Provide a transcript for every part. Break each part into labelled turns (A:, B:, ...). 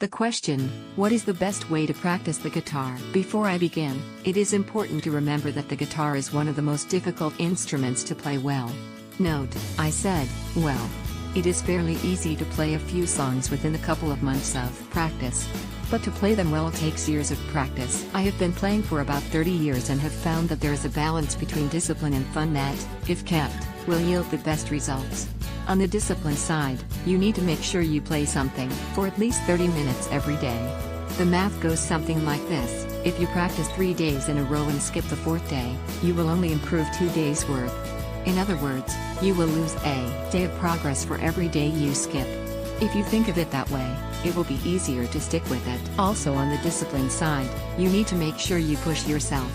A: The question, what is the best way to practice the guitar? Before I begin, it is important to remember that the guitar is one of the most difficult instruments to play well. Note, I said, well. It is fairly easy to play a few songs within a couple of months of practice. But to play them well takes years of practice. I have been playing for about 30 years and have found that there is a balance between discipline and fun that, if kept, will yield the best results. On the discipline side, you need to make sure you play something for at least 30 minutes every day. The math goes something like this: if you practice 3 days in a row and skip the 4th day, you will only improve 2 days' worth. In other words, you will lose a day of progress for every day you skip. If you think of it that way, it will be easier to stick with it. Also, on the discipline side, you need to make sure you push yourself.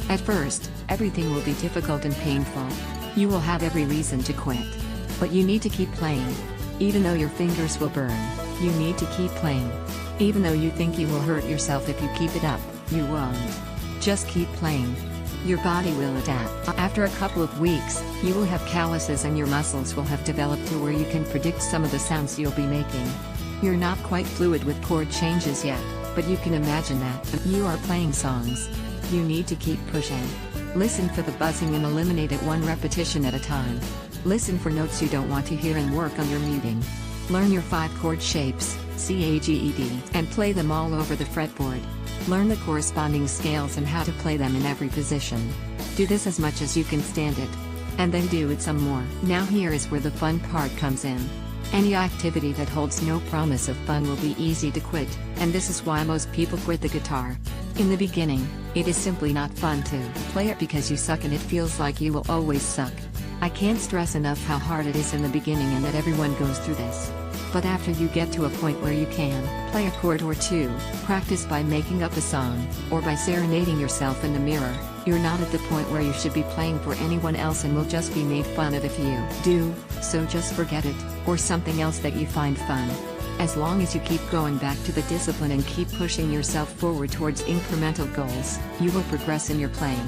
A: At first, everything will be difficult and painful. You will have every reason to quit. But you need to keep playing. Even though your fingers will burn, you need to keep playing. Even though you think you will hurt yourself if you keep it up, you won't. Just keep playing. Your body will adapt. After a couple of weeks, you will have calluses and your muscles will have developed to where you can predict some of the sounds you'll be making. You're not quite fluid with chord changes yet, but you can imagine that. You are playing songs. You need to keep pushing. Listen for the buzzing and eliminate it one repetition at a time. Listen for notes you don't want to hear and work on your muting. Learn your 5 chord shapes, C, A, G, E, D, and play them all over the fretboard. Learn the corresponding scales and how to play them in every position. Do this as much as you can stand it. And then do it some more. Now here is where the fun part comes in. Any activity that holds no promise of fun will be easy to quit, and this is why most people quit the guitar. In the beginning, it is simply not fun to play it because you suck and it feels like you will always suck. I can't stress enough how hard it is in the beginning and that everyone goes through this. But after you get to a point where you can play a chord or two, practice by making up a song, or by serenading yourself in the mirror, you're not at the point where you should be playing for anyone else and will just be made fun of if you do, so just forget it, or something else that you find fun. As long as you keep going back to the discipline and keep pushing yourself forward towards incremental goals, you will progress in your playing.